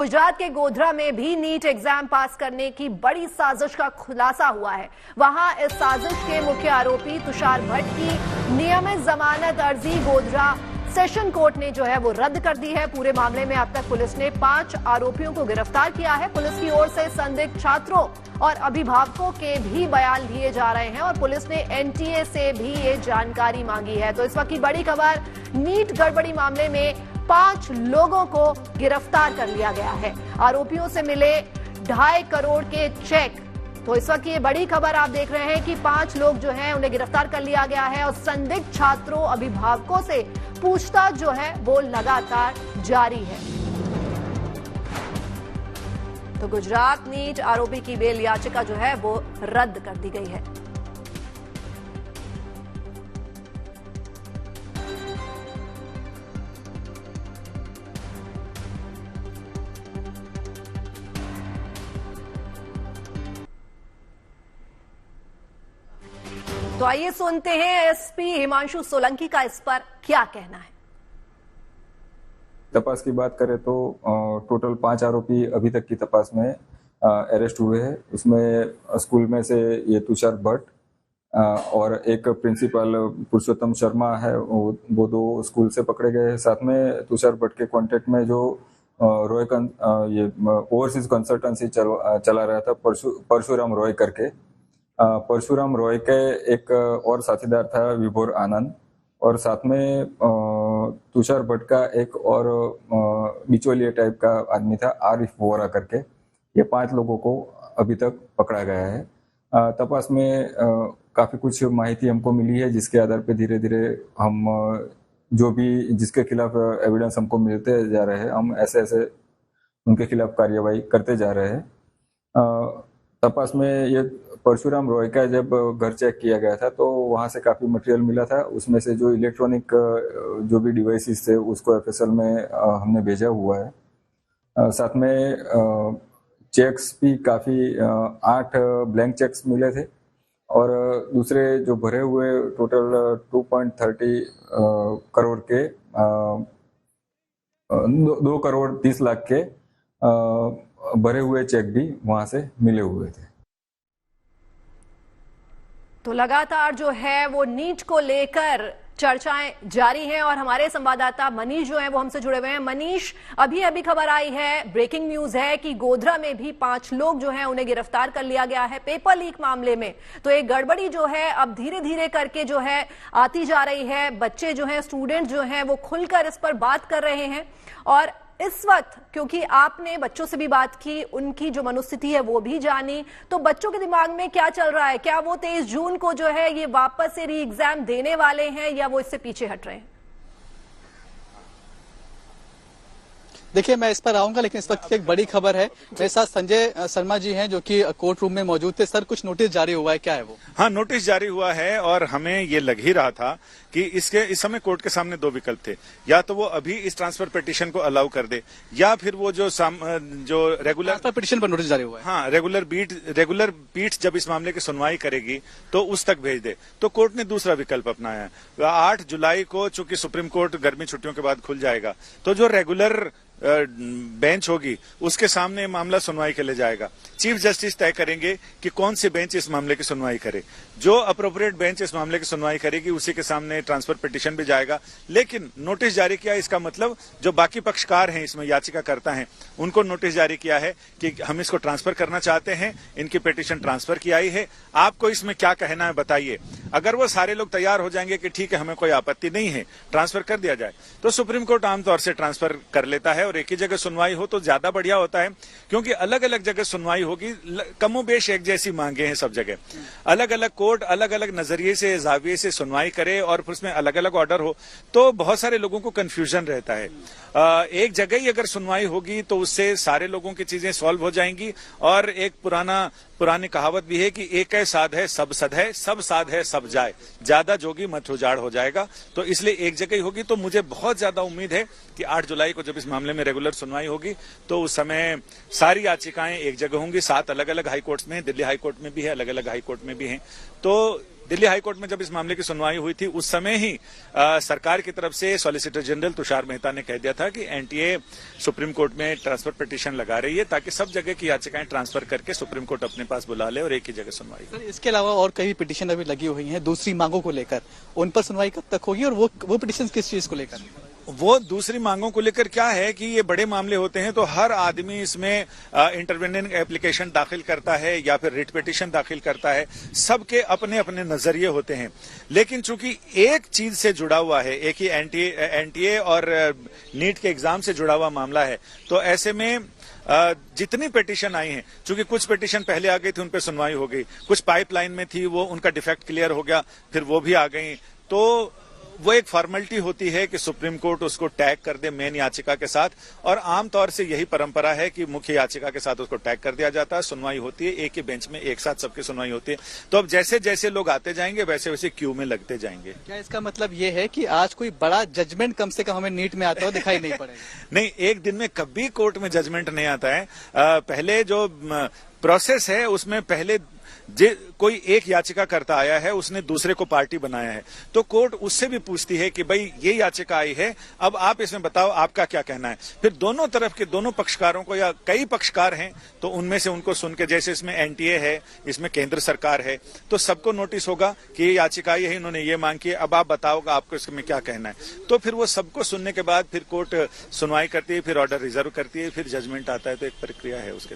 गुजरात के गोधरा में भी नीट एग्जाम पास करने की बड़ी साजिश का खुलासा हुआ है। वहां इस साजिश के मुख्य आरोपी तुषार भट्ट की नियमित जमानत अर्जी गोधरा सेशन कोर्ट ने जो है वो रद्द कर दी है। पूरे मामले में अब तक पुलिस ने 5 आरोपियों को गिरफ्तार किया है। पुलिस की ओर से संदिग्ध छात्रों और अभिभावकों के भी बयान लिए जा रहे हैं और पुलिस ने एनटीए से भी ये जानकारी मांगी है। तो इस वक्त की बड़ी खबर, नीट गड़बड़ी मामले में 5 लोगों को गिरफ्तार कर लिया गया है। आरोपियों से मिले 2.5 करोड़ के चेक। तो इस वक्त ये बड़ी खबर आप देख रहे हैं कि 5 लोग जो हैं उन्हें गिरफ्तार कर लिया गया है और संदिग्ध छात्रों अभिभावकों से पूछताछ जो है वो लगातार जारी है। तो गुजरात नीट आरोपी की बेल याचिका जो है वो रद्द कर दी गई है। तो आइए सुनते हैं एसपी हिमांशु सोलंकी का इस पर क्या कहना है। तपास की बात करें तो टोटल 5 आरोपी अभी तक की तपास में अरेस्ट हुए हैं। उसमें स्कूल में से ये तुषार भट्ट और एक प्रिंसिपल पुरुषोत्तम शर्मा है, वो 2 स्कूल से पकड़े गए हैं। साथ में तुषार भट्ट के कांटेक्ट में जो रॉय ये ओवरसीज कंसल्टेंसी चला रहा था परशुराम रॉय करके, परशुराम रॉय के एक और साथीदार था विभोर आनंद, और साथ में तुषार भट्ट का एक और बिचौलिया टाइप का आदमी था आरिफ वोरा करके। ये 5 लोगों को अभी तक पकड़ा गया है। तपास में काफी कुछ माहिती हमको मिली है, जिसके आधार पे धीरे धीरे हम जो भी जिसके खिलाफ एविडेंस हमको मिलते जा रहे हैं, हम ऐसे उनके खिलाफ कार्यवाही करते जा रहे हैं। तपास में ये परशुराम रॉय का जब घर चेक किया गया था तो वहां से काफी मटेरियल मिला था। उसमें से जो इलेक्ट्रॉनिक जो भी डिवाइसेस थे उसको एफएसएल में हमने भेजा हुआ है। साथ में चेक्स भी काफी 8 ब्लैंक चेक्स मिले थे और दूसरे जो भरे हुए टोटल 2.30 करोड़ के 2 करोड़ 30 लाख के भरे हुए चेक भी वहां से मिले हुए थे। तो लगातार जो है वो नीट को लेकर चर्चाएं जारी हैं और हमारे संवाददाता मनीष जो है वो हमसे जुड़े हुए हैं। मनीष, अभी खबर आई है, ब्रेकिंग न्यूज है कि गोधरा में भी 5 लोग जो हैं उन्हें गिरफ्तार कर लिया गया है पेपर लीक मामले में। तो एक गड़बड़ी जो है अब धीरे धीरे करके जो है आती जा रही है। बच्चे जो हैं, स्टूडेंट जो हैं वो खुलकर इस पर बात कर रहे हैं और इस वक्त क्योंकि आपने बच्चों से भी बात की, उनकी जो मनोस्थिति है वो भी जानी, तो बच्चों के दिमाग में क्या चल रहा है? क्या वो 23 जून को जो है ये वापस से री एग्जाम देने वाले हैं या वो इससे पीछे हट रहे हैं? देखिए, मैं इस पर आऊंगा, लेकिन इस वक्त की एक बड़ी खबर है। मेरे साथ संजय शर्मा जी हैं जो कि कोर्ट रूम में मौजूद थे। सर, कुछ नोटिस जारी हुआ है, क्या है वो? हाँ, नोटिस जारी हुआ है और हमें ये लग ही रहा था कि इस समय कोर्ट के सामने 2 विकल्प थे। या तो वो अभी इस ट्रांसफर पिटीशन को अलाउ कर दे, या फिर वो जो रेगुलर ट्रांसफर पिटीशन पर नोटिस जारी हुआ है। हाँ, रेगुलर पीठ जब इस मामले की सुनवाई करेगी तो उस तक भेज दे। तो कोर्ट ने दूसरा विकल्प अपनाया है। 8 जुलाई को चूंकि सुप्रीम कोर्ट गर्मी छुट्टियों के बाद खुल जाएगा, तो जो रेगुलर बेंच होगी उसके सामने मामला सुनवाई के लिए जाएगा। चीफ जस्टिस तय करेंगे कि कौन सी बेंच इस मामले की सुनवाई करे। जो अप्रोप्रिएट बेंच इस मामले की सुनवाई करेगी उसी के सामने ट्रांसफर पिटीशन भी जाएगा। लेकिन नोटिस जारी किया, इसका मतलब जो बाकी पक्षकार हैं, इसमें याचिकाकर्ता हैं, उनको नोटिस जारी किया है कि हम इसको ट्रांसफर करना चाहते हैं, इनकी पिटीशन ट्रांसफर की आई है, आपको इसमें क्या कहना है बताइए। अगर वो सारे लोग तैयार हो जाएंगे कि ठीक है, हमें कोई आपत्ति नहीं है, ट्रांसफर कर दिया जाए, तो सुप्रीम कोर्ट आमतौर से ट्रांसफर कर लेता है और एक ही जगह सुनवाई हो तो ज्यादा बढ़िया होता है। क्योंकि अलग अलग जगह सुनवाई होगी, कमोबेश एक जैसी मांगे हैं सब जगह, अलग अलग कोर्ट अलग अलग नजरिए से, जाविये से सुनवाई करे और फिर उसमें अलग अलग ऑर्डर हो, तो बहुत सारे लोगों को कंफ्यूजन रहता है। एक जगह ही अगर सुनवाई होगी तो उससे सारे लोगों की चीजें सॉल्व हो जाएंगी। और एक पुरानी कहावत भी है कि एक है साध है सब सद है, सब साध है सब जाए, ज्यादा जोगी मत उजाड़ हो जाएगा। तो इसलिए एक जगह ही होगी। तो मुझे बहुत ज्यादा उम्मीद है कि 8 जुलाई को जब इस मामले में रेगुलर सुनवाई होगी तो उस समय सारी याचिकाएं एक जगह होंगी। 7 अलग अलग हाई कोर्ट्स में, दिल्ली हाई कोर्ट में भी है, अलग अलग हाई कोर्ट में भी हैं। तो दिल्ली हाईकोर्ट में जब इस मामले की सुनवाई हुई थी उस समय ही सरकार की तरफ से सॉलिसिटर जनरल तुषार मेहता ने कह दिया था कि एनटीए सुप्रीम कोर्ट में ट्रांसफर पिटीशन लगा रही है ताकि सब जगह की याचिकाएं ट्रांसफर करके सुप्रीम कोर्ट अपने पास बुला ले और एक ही जगह सुनवाई हो। सर, इसके अलावा और कई पिटीशन अभी लगी हुई हैं दूसरी मांगों को लेकर, उन पर सुनवाई कब तक होगी और वो पिटीशन किस चीज को लेकर? वो दूसरी मांगों को लेकर क्या है कि ये बड़े मामले होते हैं तो हर आदमी इसमें इंटरवेनिंग एप्लीकेशन दाखिल करता है या फिर रिट पिटीशन दाखिल करता है, सबके अपने अपने नजरिए होते हैं। लेकिन चूंकि एक चीज से जुड़ा हुआ है, एक ही एनटीए और नीट के एग्जाम से जुड़ा हुआ मामला है, तो ऐसे में जितनी पिटीशन आई हैं, चूंकि कुछ पिटीशन पहले आ गई थी उन पर सुनवाई हो गई, कुछ पाइपलाइन में थी वो उनका डिफेक्ट क्लियर हो गया, फिर वो भी आ गई, तो वो एक फॉर्मेलिटी होती है कि सुप्रीम कोर्ट उसको टैग कर दे मेन याचिका के साथ, और आमतौर से यही परंपरा है कि मुख्य याचिका के साथ उसको टैग कर दिया जाता है, सुनवाई होती है, एक ही बेंच में एक साथ सबकी सुनवाई होती है। तो अब जैसे जैसे लोग आते जाएंगे वैसे वैसे क्यू में लगते जाएंगे। क्या इसका मतलब ये है कि आज कोई बड़ा जजमेंट कम से कम हमें नीट में आता हुआ दिखाई नहीं पड़ेगा? नहीं, एक दिन में कभी कोर्ट में जजमेंट नहीं आता है। पहले जो प्रोसेस है उसमें पहले कोई एक याचिका करता आया है, उसने दूसरे को पार्टी बनाया है, तो कोर्ट उससे भी पूछती है कि भाई ये याचिका आई है, अब आप इसमें बताओ आपका क्या कहना है। फिर दोनों तरफ के दोनों पक्षकारों को, या कई पक्षकार हैं तो उनमें से उनको सुन के, जैसे इसमें एनटीए है, इसमें केंद्र सरकार है, तो सबको नोटिस होगा कि ये याचिका आई है, इन्होंने ये मांग की है, अब आप बताओ आपको इसमें क्या कहना है। तो फिर वो सबको सुनने के बाद फिर कोर्ट सुनवाई करती है, फिर ऑर्डर रिजर्व करती है, फिर जजमेंट आता है, तो एक प्रक्रिया है उसके।